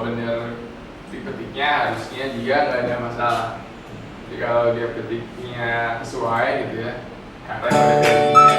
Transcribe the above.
bener diketiknya harusnya dia nggak ada masalah. Jadi kalau dia ketiknya sesuai gitu ya, kata pada gajinya